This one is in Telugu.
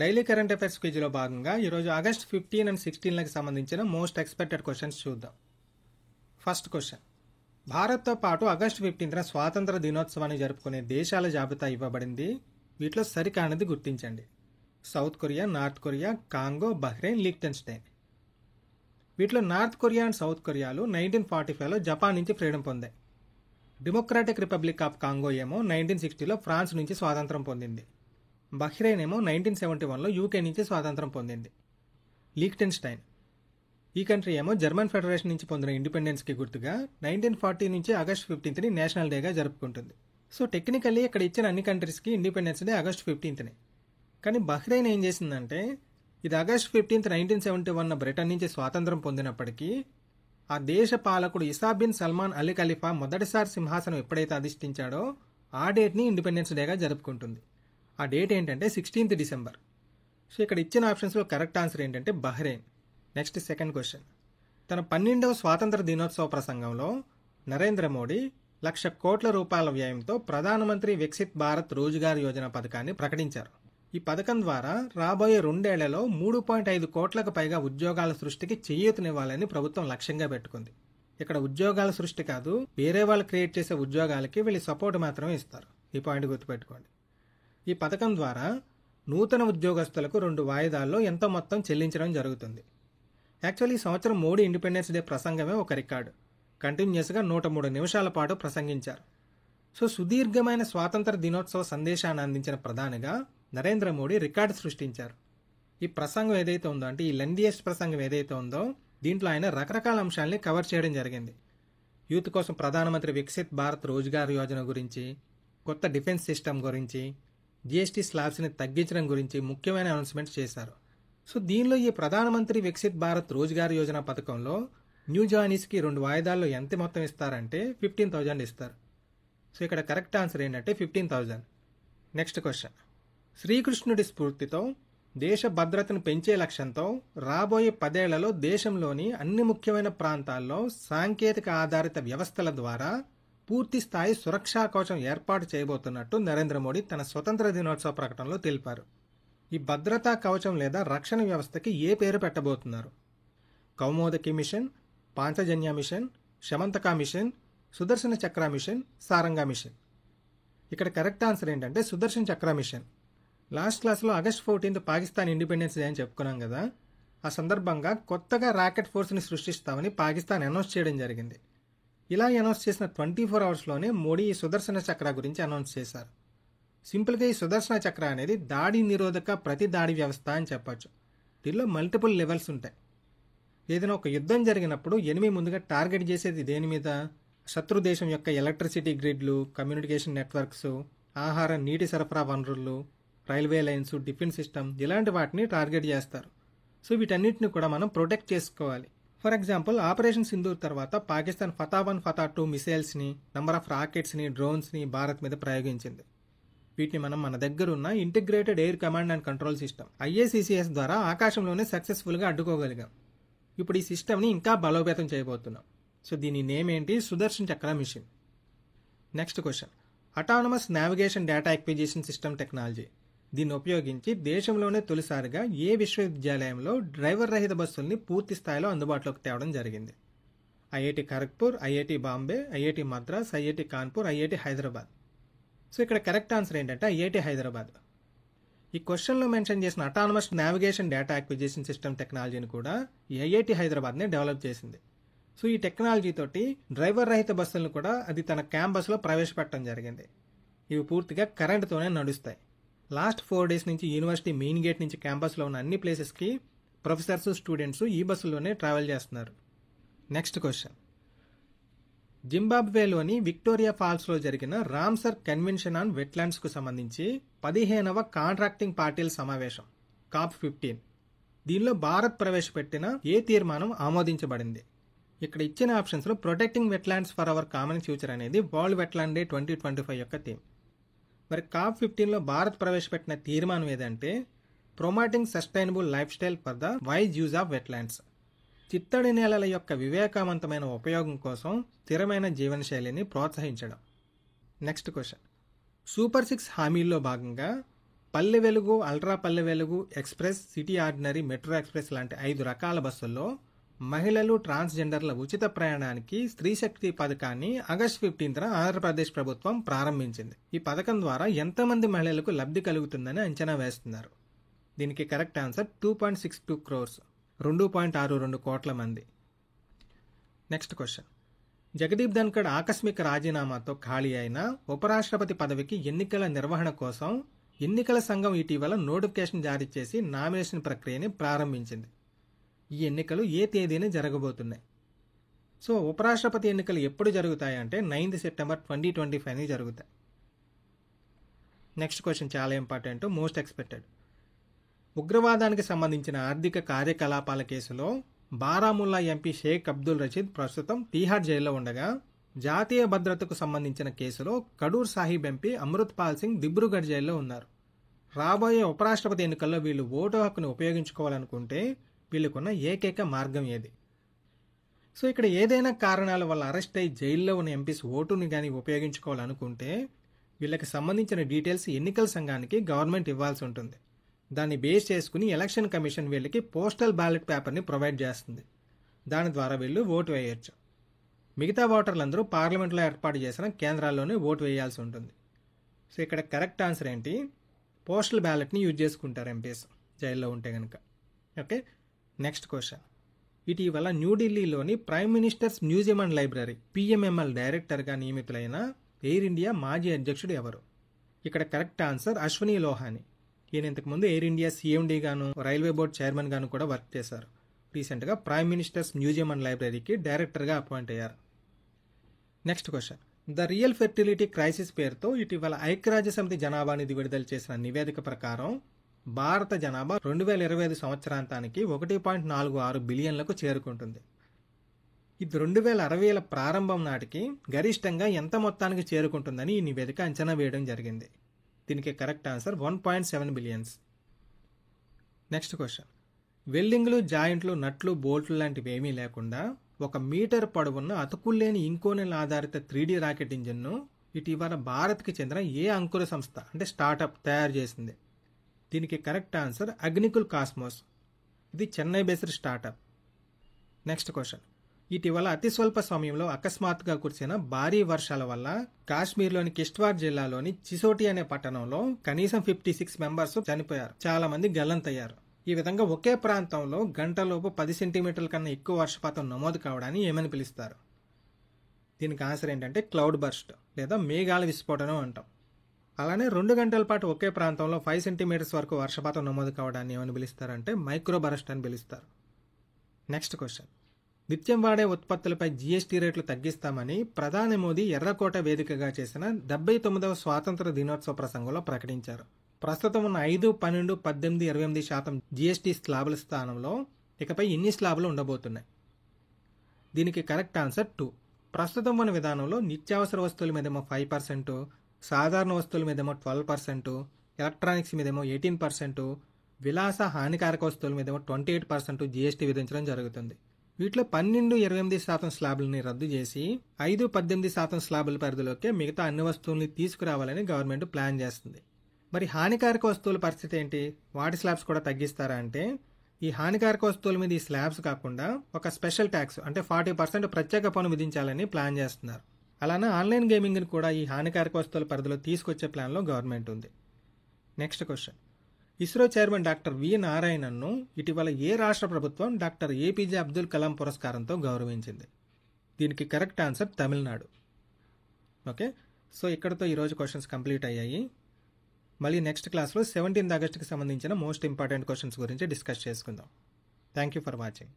డైలీ కరెంట్ అఫైర్స్ క్విజ్లో భాగంగా ఈరోజు ఆగస్ట్ 15 అండ్ 16లకు సంబంధించిన మోస్ట్ ఎక్స్పెక్టెడ్ క్వశ్చన్స్ చూద్దాం. ఫస్ట్ క్వశ్చన్, భారత్తో పాటు ఆగస్ట్ 15న స్వాతంత్ర దినోత్సవాన్ని జరుపుకునే దేశాల జాబితా ఇవ్వబడింది. వీటిలో సరికానిది గుర్తించండి. South Korea, North Korea, Congo, Bahrain, Liechtenstein. వీటిలో నార్త్ కొరియా అండ్ సౌత్ కొరియాలు 1945లో జపాన్ నుంచి ఫ్రీడమ్ పొందాయి. డెమోక్రాటిక్ రిపబ్లిక్ ఆఫ్ కాంగో ఏమో 1960లో ఫ్రాన్స్ నుంచి స్వాతంత్రం పొందింది. బహ్రెయిన్ ఏమో 1971లో యూకే నుంచి స్వాతంత్రం పొందింది. లిక్టెన్స్టైన్ ఈ కంట్రీ ఏమో జర్మన్ ఫెడరేషన్ నుంచి పొందిన ఇండిపెండెన్స్కి గుర్తుగా 1940 నుంచి ఆగస్ట్ 15ని నేషనల్ డేగా జరుపుకుంటుంది. సో టెక్నికల్లీ ఇక్కడ ఇచ్చిన అన్ని కంట్రీస్కి ఇండిపెండెన్స్ డే ఆగస్ట్ 15నే. కానీ బహ్రెయిన్ ఏం చేసిందంటే, ఇది ఆగస్ట్ 15, 1971 బ్రిటన్ నుంచి స్వాతంత్రం పొందినప్పటికీ ఆ దేశ పాలకుడు ఇసా బిన్ సల్మాన్ అలీ ఖలీఫా మొదటిసారి సింహాసనం ఎప్పుడైతే అధిష్ఠించాడో ఆ డేట్ని ఇండిపెండెన్స్ డేగా జరుపుకుంటుంది. ఆ డేట్ ఏంటంటే 16th డిసెంబర్. సో ఇక్కడ ఇచ్చిన ఆప్షన్స్లో కరెక్ట్ ఆన్సర్ ఏంటంటే బహ్రెయిన్. నెక్స్ట్ సెకండ్ క్వశ్చన్, తన 12వ స్వాతంత్ర దినోత్సవ ప్రసంగంలో నరేంద్ర మోడీ 1,00,000 కోట్ల రూపాయల వ్యయంతో ప్రధానమంత్రి వికసిత్ భారత్ రోజ్గార్ యోజన పథకాన్ని ప్రకటించారు. ఈ పథకం ద్వారా రాబోయే 2 ఏళ్లలో 3.5 కోట్లకు పైగా ఉద్యోగాల సృష్టికి చేయూతనివ్వాలని ప్రభుత్వం లక్ష్యంగా పెట్టుకుంది. ఇక్కడ ఉద్యోగాల సృష్టి కాదు, వేరే వాళ్ళు క్రియేట్ చేసే ఉద్యోగాలకి వీళ్ళు సపోర్ట్ మాత్రమే ఇస్తారు. ఈ పాయింట్ గుర్తుపెట్టుకోండి. ఈ పథకం ద్వారా నూతన ఉద్యోగస్తులకు 2 వాయిదాల్లో ఎంతో మొత్తం చెల్లించడం జరుగుతుంది. యాక్చువల్లీ ఈ సంవత్సరం మోడీ ఇండిపెండెన్స్ డే ప్రసంగమే ఒక రికార్డు. కంటిన్యూస్గా 103 నిమిషాల పాటు ప్రసంగించారు. సో సుదీర్ఘమైన స్వాతంత్ర దినోత్సవ సందేశాన్ని అందించిన ప్రధానిగా నరేంద్ర మోడీ రికార్డు సృష్టించారు. ఈ ప్రసంగం ఏదైతే ఉందో, అంటే ఈ లెండియస్ట్ ప్రసంగం ఏదైతే ఉందో, దీంట్లో ఆయన రకరకాల అంశాలని కవర్ చేయడం జరిగింది. యూత్ కోసం ప్రధానమంత్రి వికసిత్ భారత్ రోజ్గార్ యోజన గురించి, కొత్త డిఫెన్స్ సిస్టమ్ గురించి, జిఎస్టీ స్లాబ్స్ని తగ్గించడం గురించి ముఖ్యమైన అనౌన్స్మెంట్స్ చేశారు. సో దీనిలో ఈ ప్రధానమంత్రి వికసిత్ భారత్ రోజ్గార్ యోజన పథకంలో న్యూ జాయినీస్కి 2 వాయిదాల్లో ఎంత మొత్తం ఇస్తారంటే 15,000 ఇస్తారు. సో ఇక్కడ కరెక్ట్ ఆన్సర్ ఏంటంటే 15,000. నెక్స్ట్ క్వశ్చన్, శ్రీకృష్ణుడి స్ఫూర్తితో దేశ భద్రతను పెంచే లక్ష్యంతో రాబోయే 10 ఏళ్లలో దేశంలోని అన్ని ముఖ్యమైన ప్రాంతాల్లో సాంకేతిక ఆధారిత వ్యవస్థల ద్వారా పూర్తి స్థాయి సురక్షా కవచం ఏర్పాటు చేయబోతున్నట్టు నరేంద్ర మోడీ తన స్వతంత్ర దినోత్సవ ప్రకటనలో తెలిపారు. ఈ భద్రతా కవచం లేదా రక్షణ వ్యవస్థకి ఏ పేరు పెట్టబోతున్నారు? కౌమోదకి మిషన్, పాంచజన్య మిషన్, శమంతకా మిషన్, సుదర్శన చక్ర మిషన్, సారంగా మిషన్. ఇక్కడ కరెక్ట్ ఆన్సర్ ఏంటంటే సుదర్శన చక్ర మిషన్. లాస్ట్ క్లాస్లో ఆగస్ట్ 14 పాకిస్తాన్ ఇండిపెండెన్స్ డే అని చెప్పుకున్నాం కదా. ఆ సందర్భంగా కొత్తగా రాకెట్ ఫోర్స్ని సృష్టిస్తామని పాకిస్తాన్ అనౌన్స్ చేయడం జరిగింది. ఇలా అనౌన్స్ చేసిన 24 అవర్స్లోనే మోడీ ఈ సుదర్శన చక్ర గురించి అనౌన్స్ చేశారు. సింపుల్గా ఈ సుదర్శన చక్ర అనేది దాడి నిరోధక ప్రతి దాడి వ్యవస్థ అని చెప్పచ్చు. దీనిలో మల్టిపుల్ లెవెల్స్ ఉంటాయి. ఏదైనా ఒక యుద్ధం జరిగినప్పుడు ఎనిమి ముందుగా టార్గెట్ చేసేది దేని మీద? శత్రు దేశం యొక్క ఎలక్ట్రిసిటీ గ్రిడ్లు, కమ్యూనికేషన్ నెట్వర్క్స్, ఆహార నీటి సరఫరా వనరులు, రైల్వే లైన్స్, డిఫెన్స్ సిస్టమ్, ఇలాంటి వాటిని టార్గెట్ చేస్తారు. సో వీటన్నిటిని కూడా మనం ప్రొటెక్ట్ చేసుకోవాలి. ఫర్ ఎగ్జాంపుల్, ఆపరేషన్ సింధూర్ తర్వాత పాకిస్తాన్ ఫతా 1, ఫతా 2 మిసైల్స్ని, నంబర్ ఆఫ్ రాకెట్స్ని, డ్రోన్స్ని భారత్ మీద ప్రయోగించింది. వీటిని మనం మన దగ్గర ఉన్న integrated air command and control system IACCS ద్వారా ఆకాశంలోనే సక్సెస్ఫుల్గా అడ్డుకోగలిగాం. ఇప్పుడు ఈ సిస్టమ్ని ఇంకా బలోపేతం చేయబోతున్నాం. సో దీని నేమ్ ఏంటి? Sudarshan Chakra mission. Next question, autonomous navigation data acquisition system technology. దీన్ని ఉపయోగించి దేశంలోనే తొలిసారిగా ఏ విశ్వవిద్యాలయంలో డ్రైవర్ రహిత బస్సుల్ని పూర్తి స్థాయిలో అందుబాటులోకి తేవడం జరిగింది? IIT Kharagpur, IIT Bombay, IIT Madras, IIT Kanpur, IIT Hyderabad. So ఇక్కడ కరెక్ట్ ఆన్సర్ ఏంటంటే ఐఐటి హైదరాబాద్. ఈ క్వశ్చన్లో మెన్షన్ చేసిన autonomous navigation data acquisition system టెక్నాలజీని కూడా ఈ ఐఐటి హైదరాబాద్నే డెవలప్ చేసింది. సో ఈ టెక్నాలజీ తోటి డ్రైవర్ రహిత బస్సులను కూడా అది తన క్యాంపస్లో ప్రవేశపెట్టడం జరిగింది. ఇవి పూర్తిగా కరెంటుతోనే నడుస్తాయి. లాస్ట్ 4 days నుంచి యూనివర్సిటీ మెయిన్ గేట్ నుంచి క్యాంపస్లో ఉన్న అన్ని ప్లేసెస్కి ప్రొఫెసర్స్, స్టూడెంట్స్ ఈ బస్సుల్లోనే ట్రావెల్ చేస్తున్నారు. నెక్స్ట్ క్వశ్చన్, జింబాబ్వేలోని విక్టోరియా ఫాల్స్లో జరిగిన రామ్సర్ కన్వెన్షన్ ఆన్ వెట్లాండ్స్కు సంబంధించి 15వ కాంట్రాక్టింగ్ పార్టీల సమావేశం COP15. దీనిలో భారత్ ప్రవేశపెట్టిన ఏ తీర్మానం ఆమోదించబడింది? ఇక్కడ ఇచ్చిన ఆప్షన్స్లో protecting wetlands for our common future అనేది వరల్డ్ వెట్లాండ్ డే 2025 యొక్క థీమ్. మరి COP15లో భారత్ ప్రవేశపెట్టిన తీర్మానం ఏదంటే promoting sustainable lifestyle for the wise use of wetlands. చిత్తడి నేలల యొక్క వివేకవంతమైన ఉపయోగం కోసం స్థిరమైన జీవనశైలిని ప్రోత్సహించడం. నెక్స్ట్ క్వశ్చన్, సూపర్ 6 హామీల్లో భాగంగా Palle Velugu, ultra Palle Velugu, express, city ordinary, metro express లాంటి 5 రకాల బస్సుల్లో మహిళలు, ట్రాన్స్జెండర్ల ఉచిత ప్రయాణానికి స్త్రీ శక్తి పథకాన్ని ఆగస్టు 15న ఆంధ్రప్రదేశ్ ప్రభుత్వం ప్రారంభించింది. ఈ పథకం ద్వారా ఎంతమంది మహిళలకు లబ్ధి కలుగుతుందని అంచనా వేస్తున్నారు? దీనికి కరెక్ట్ ఆన్సర్ 2.62 crores, 2.62 కోట్ల మంది. Next question. జగదీప్ ధన్కడ్ ఆకస్మిక రాజీనామాతో ఖాళీ అయిన ఉపరాష్ట్రపతి పదవికి ఎన్నికల నిర్వహణ కోసం ఎన్నికల సంఘం ఇటీవల నోటిఫికేషన్ జారీ చేసి నామినేషన్ ప్రక్రియని ప్రారంభించింది. ఈ ఎన్నికలు ఏ తేదీన జరగబోతున్నాయి? సో ఉపరాష్ట్రపతి ఎన్నికలు ఎప్పుడు జరుగుతాయంటే 9th September 2025 జరుగుతాయి. నెక్స్ట్ క్వశ్చన్ చాలా ఇంపార్టెంట్, మోస్ట్ ఎక్స్పెక్టెడ్. ఉగ్రవాదానికి సంబంధించిన ఆర్థిక కార్యకలాపాల కేసులో బారాముల్లా ఎంపీ షేక్ అబ్దుల్ రషీద్ ప్రస్తుతం తీహార్ జైల్లో ఉండగా, జాతీయ భద్రతకు సంబంధించిన కేసులో కడూర్ సాహిబ్ ఎంపీ అమృత్ పాల్ సింగ్ దిబ్రూగఢ్ జైల్లో ఉన్నారు. రాబోయే ఉపరాష్ట్రపతి ఎన్నికల్లో వీళ్ళు ఓటు హక్కును ఉపయోగించుకోవాలనుకుంటే వీళ్ళకున్న ఏకైక మార్గం ఏది? సో ఇక్కడ ఏదైనా కారణాల వల్ల అరెస్ట్ అయి జైల్లో ఉన్న ఎంపీస్ ఓటుని కానీ ఉపయోగించుకోవాలనుకుంటే వీళ్ళకి సంబంధించిన డీటెయిల్స్ ఎన్నికల సంఘానికి గవర్నమెంట్ ఇవ్వాల్సి ఉంటుంది. దాన్ని బేస్ చేసుకుని ఎలక్షన్ కమిషన్ వీళ్ళకి పోస్టల్ బ్యాలెట్ పేపర్ని ప్రొవైడ్ చేస్తుంది. దాని ద్వారా వీళ్ళు ఓటు వేయచ్చు. మిగతా ఓటర్లందరూ పార్లమెంట్లో ఏర్పాటు చేసిన కేంద్రాల్లోనే ఓటు వేయాల్సి ఉంటుంది. సో ఇక్కడ కరెక్ట్ ఆన్సర్ ఏంటి? పోస్టల్ బ్యాలెట్ని యూజ్ చేసుకుంటారు ఎంపీస్ జైల్లో ఉంటే కనుక. Okay, next question. ఇటీవల న్యూఢిల్లీలోని prime ministers museum and library PMML డైరెక్టర్గా నియమితులైన ఎయిర్ ఇండియా మాజీ అధ్యక్షుడు ఎవరు? ఇక్కడ కరెక్ట్ ఆన్సర్ అశ్వనీ లోహాని. ఈయన ఇంతకుముందు ఎయిర్ ఇండియా CMD గాను, రైల్వే బోర్డ్ చైర్మన్ గాను కూడా వర్క్ చేశారు. రీసెంట్గా ప్రైమ్ మినిస్టర్స్ మ్యూజియం అండ్ లైబ్రరీకి డైరెక్టర్గా అపాయింట్ అయ్యారు. Next question. The real fertility crisis పేరుతో ఇటీవల ఐక్యరాజ్య సమితి జనాభా నిధి విడుదల చేసిన నివేదిక ప్రకారం భారత జనాభా 2025 సంవత్సరాంతానికి 1.46 బిలియన్లకు చేరుకుంటుంది. ఇది 2060ల ప్రారంభం నాటికి గరిష్టంగా ఎంత మొత్తానికి చేరుకుంటుందని ఈ నివేదిక అంచనా వేయడం జరిగింది. దీనికి correct answer 1.7 billions. Next question. వెల్డింగ్లు, జాయింట్లు, నట్లు, బోల్ట్లు లాంటివి ఏమీ లేకుండా 1 మీటర్ పొడవున్న అతుకుల్లేని ఇంకోనెల్ ఆధారిత 3D రాకెట్ ఇంజిన్ను ఇటీవల భారత్కి చెందిన ఏ అంకుర సంస్థ అంటే స్టార్టప్ తయారు చేసింది? దీనికి కరెక్ట్ ఆన్సర్ అగ్నికుల్ కాస్మోస్. ఇది Chennai based startup. Next question. ఇటీవల అతి స్వల్ప సమయంలో అకస్మాత్తుగా కురిసిన భారీ వర్షాల వల్ల కాశ్మీర్లోని కిష్ట్వార్ జిల్లాలోని చిసోటి అనే పట్టణంలో కనీసం 56 మెంబర్స్ చనిపోయారు. చాలా మంది గల్లంతయ్యారు. ఈ విధంగా ఒకే ప్రాంతంలో గంటలోపు 10 సెంటీమీటర్ల కన్నా ఎక్కువ వర్షపాతం నమోదు కావడాన్ని ఏమని పిలుస్తారు? దీనికి ఆన్సర్ ఏంటంటే క్లౌడ్ బర్స్ట్ లేదా మేఘాల విస్ఫోటనం అంటాం. అలానే 2 గంటల పాటు ఒకే ప్రాంతంలో 5 సెంటీమీటర్స్ వరకు వర్షపాతం నమోదు కావడాన్ని ఏమని పిలుస్తారంటే మైక్రో బరస్ట్ అని పిలుస్తారు. Next question. నిత్యం వాడే ఉత్పత్తులపై GST రేట్లు తగ్గిస్తామని ప్రధాని మోదీ ఎర్రకోట వేదికగా చేసిన 79వ స్వాతంత్ర దినోత్సవ ప్రసంగంలో ప్రకటించారు. ప్రస్తుతం ఉన్న 5, 12, 18, 28% GST స్లాబుల స్థానంలో ఇకపై ఎన్ని స్లాబులు ఉండబోతున్నాయి? దీనికి కరెక్ట్ ఆన్సర్ 2. ప్రస్తుతం ఉన్న విధానంలో నిత్యావసర వస్తువుల మీదేమో 5%, సాధారణ వస్తువుల మీదేమో 12%, ఎలక్ట్రానిక్స్ మీదేమో 18%, విలాస హానికారక వస్తువుల మీదేమో 28% GST విధించడం జరుగుతుంది. వీటిలో 12, 28% స్లాబులని రద్దు చేసి 5, 18% స్లాబుల పరిధిలోకి మిగతా అన్ని వస్తువుల్ని తీసుకురావాలని గవర్నమెంట్ ప్లాన్ చేస్తుంది. మరి హానికారక వస్తువుల పరిస్థితి ఏంటి? వాటి స్లాబ్స్ కూడా తగ్గిస్తారా అంటే ఈ హానికారక వస్తువుల మీద ఈ స్లాబ్స్ కాకుండా ఒక స్పెషల్ ట్యాక్స్ అంటే 40% ప్రత్యేక పన్ను విధించాలని ప్లాన్ చేస్తున్నారు. అలానే ఆన్లైన్ గేమింగ్ని కూడా ఈ హానికారక వస్తువుల పరిధిలో తీసుకొచ్చే ప్లాన్లో గవర్నమెంట్ ఉంది. Next question. ISRO chairman doctor V నారాయణన్ను ఇటీవల ఏ రాష్ట్ర ప్రభుత్వం డాక్టర్ APJ అబ్దుల్ కలాం పురస్కారంతో గౌరవించింది? దీనికి correct answer Tamil Nadu. Okay, so ఇక్కడతో ఈరోజు క్వశ్చన్స్ కంప్లీట్ అయ్యాయి. మళ్ళీ నెక్స్ట్ క్లాస్లో 17th ఆగస్టుకి సంబంధించిన మోస్ట్ ఇంపార్టెంట్ క్వశ్చన్స్ గురించి డిస్కస్ చేసుకుందాం. Thank you for watching.